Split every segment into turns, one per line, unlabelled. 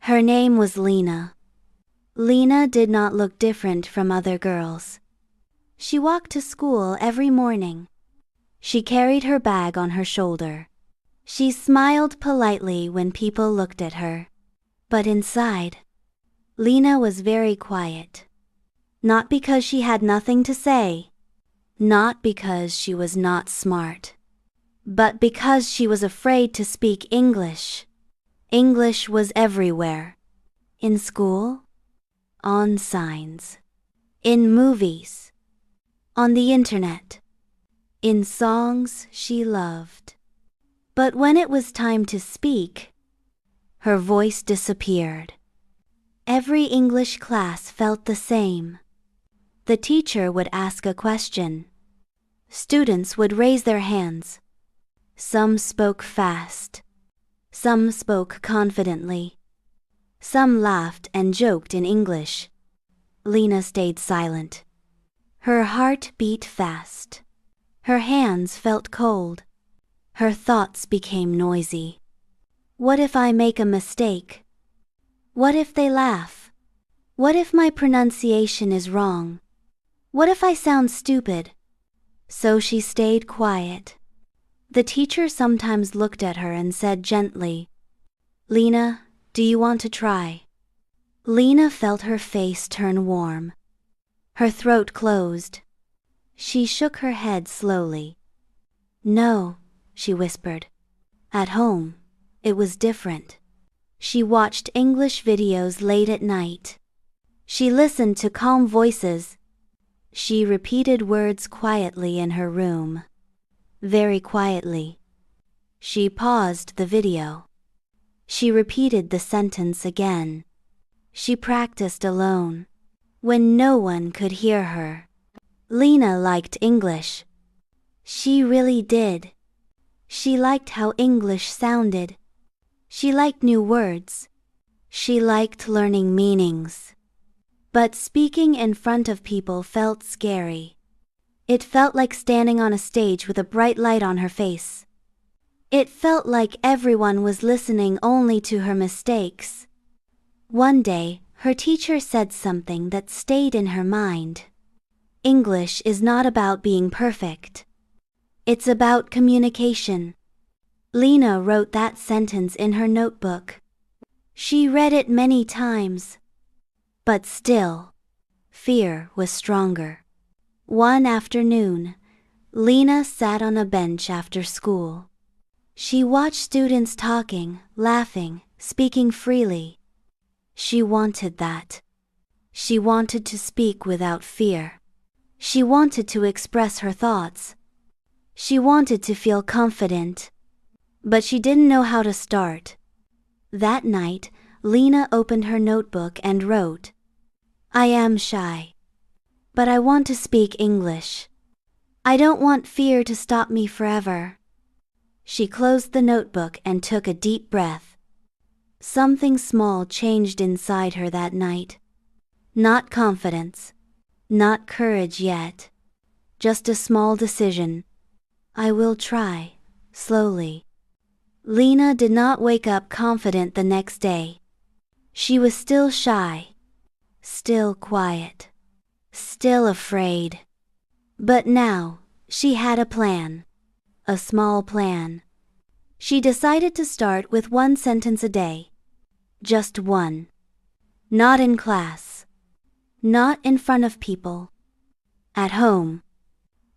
Her name was Lena. Lena did not look different from other girls. She walked to school every morning. She carried her bag on her shoulder. She smiled politely when people looked at her. But inside, Lena was very quiet. Not because she had nothing to say, not because she was not smart, but because she was afraid to speak English. English was everywhere. In school, on signs, in movies, on the internet, in songs she loved. But when it was time to speak, her voice disappeared. Every English class felt the same. The teacher would ask a question. Students would raise their hands. Some spoke fast. Some spoke confidently. Some laughed and joked in English. Lena stayed silent. Her heart beat fast. Her hands felt cold. Her thoughts became noisy. What if I make a mistake? What if they laugh? What if my pronunciation is wrong? What if I sound stupid? So she stayed quiet. The teacher sometimes looked at her and said gently, "Lena, do you want to try?" Lena felt her face turn warm. Her throat closed. She shook her head slowly. "No," she whispered. At home, it was different. She watched English videos late at night. She listened to calm voices. She repeated words quietly in her room. Very quietly. She paused the video. She repeated the sentence again. She practiced alone, when no one could hear her. Lena liked English. She really did. She liked how English sounded. She liked new words. She liked learning meanings. But speaking in front of people felt scary. It felt like standing on a stage with a bright light on her face. It felt like everyone was listening only to her mistakes. One day, her teacher said something that stayed in her mind. English is not about being perfect. It's about communication. Lena wrote that sentence in her notebook. She read it many times. But still, fear was stronger. One afternoon, Lena sat on a bench after school. She watched students talking, laughing, speaking freely. She wanted that. She wanted to speak without fear. She wanted to express her thoughts. She wanted to feel confident. But she didn't know how to start. That night, Lena opened her notebook and wrote, "I am shy. But I want to speak English. I don't want fear to stop me forever." She closed the notebook and took a deep breath. Something small changed inside her that night. Not confidence. Not courage yet. Just a small decision. I will try, slowly. Lena did not wake up confident the next day. She was still shy. Still quiet. Still afraid. But now, she had a plan. A small plan. She decided to start with one sentence a day. Just one. Not in class. Not in front of people. At home.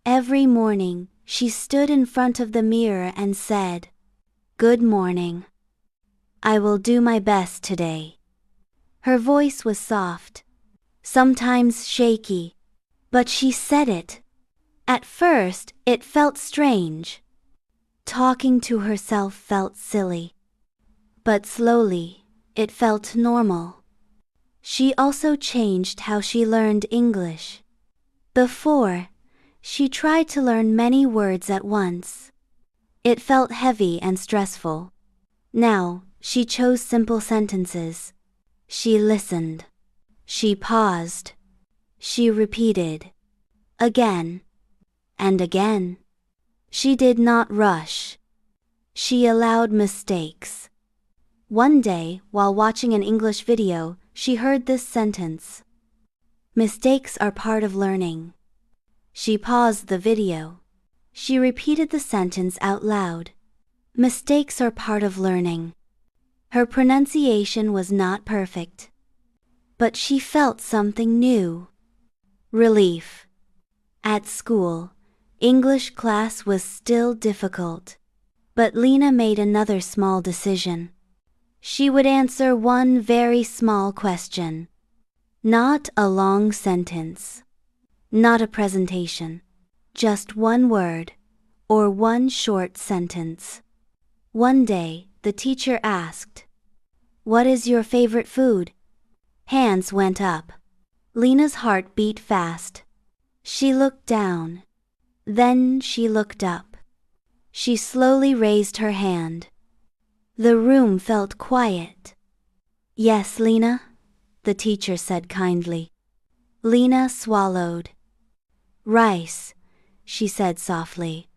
Every morning, she stood in front of the mirror and said, "Good morning. I will do my best today." Her voice was soft, sometimes shaky, but she said it. At first, it felt strange. Talking to herself felt silly. But slowly, it felt normal. She also changed how she learned English. Before, she tried to learn many words at once. It felt heavy and stressful. Now, she chose simple sentences. She listened. She paused. She repeated. Again. And again. She did not rush. She allowed mistakes. One day, while watching an English video, she heard this sentence: "Mistakes are part of learning." She paused the video. She repeated the sentence out loud. Mistakes are part of learning. Her pronunciation was not perfect, but she felt something new. Relief. At school, English class was still difficult, but Lena made another small decision. She would answer one very small question. Not a long sentence. Not a presentation. Just one word, or one short sentence. One day, the teacher asked, "What is your favorite food?" Hands went up. Lena's heart beat fast. She looked down. Then she looked up. She slowly raised her hand. The room felt quiet. "Yes, Lena," the teacher said kindly. Lena swallowed. "Rice," she said softly.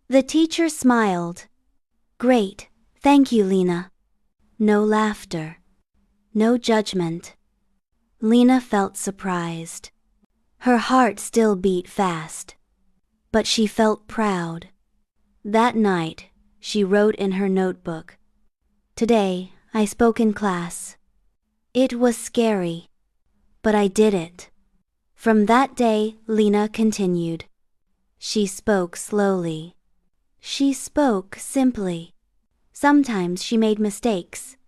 The teacher smiled. "Great, thank you, Lena." No laughter. No judgment. Lena felt surprised. Her heart still beat fast. But she felt proud. That night, she wrote in her notebook, "Today, I spoke in class. It was scary, but I did it." From that day, Lena continued. She spoke slowly. She spoke simply. Sometimes she made mistakes.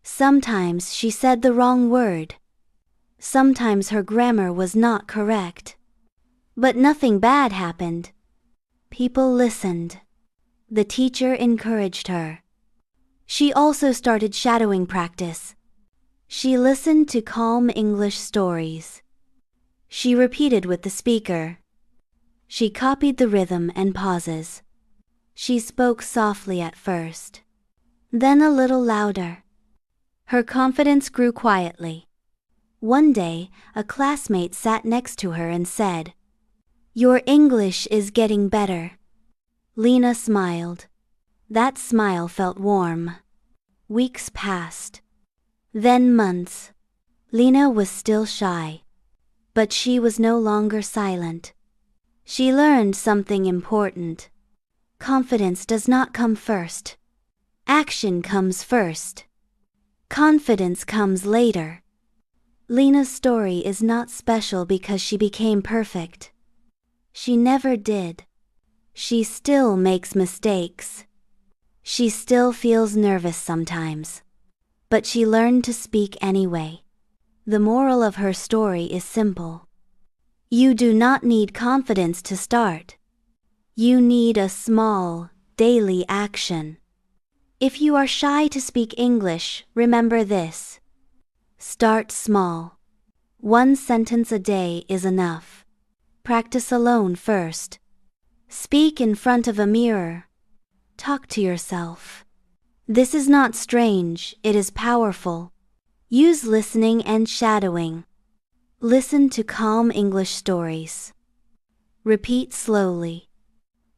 Sometimes she said the wrong word. Sometimes her grammar was not correct. But nothing bad happened. People listened. The teacher encouraged her. She also started shadowing practice. She listened to calm English stories. She repeated with the speaker. She copied the rhythm and pauses. She spoke softly at first, then a little louder. Her confidence grew quietly. One day, a classmate sat next to her and said, "Your English is getting better." Lena smiled. That smile felt warm. Weeks passed. Then months. Lena was still shy. But she was no longer silent. She learned something important. Confidence does not come first. Action comes first. Confidence comes later. Lena's story is not special because she became perfect. She never did. She still makes mistakes. She still feels nervous sometimes. But she learned to speak anyway. The moral of her story is simple. You do not need confidence to start. You need a small, daily action. If you are shy to speak English, remember this. Start small. One sentence a day is enough. Practice alone first. Speak in front of a mirror. Talk to yourself. This is not strange, it is powerful. Use listening and shadowing. Listen to calm English stories. Repeat slowly.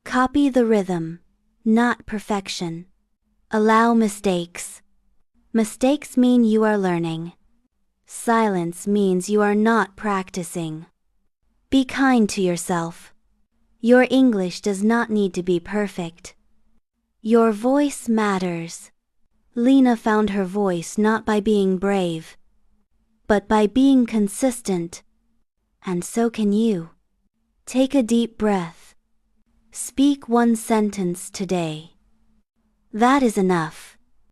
Copy the rhythm, not perfection. Allow mistakes. Mistakes mean you are learning. Silence means you are not practicing. Be kind to yourself. Your English does not need to be perfect. Your voice matters. Lena found her voice not by being brave, but by being consistent. And so can you. Take a deep breath. Speak one sentence today. That is enough.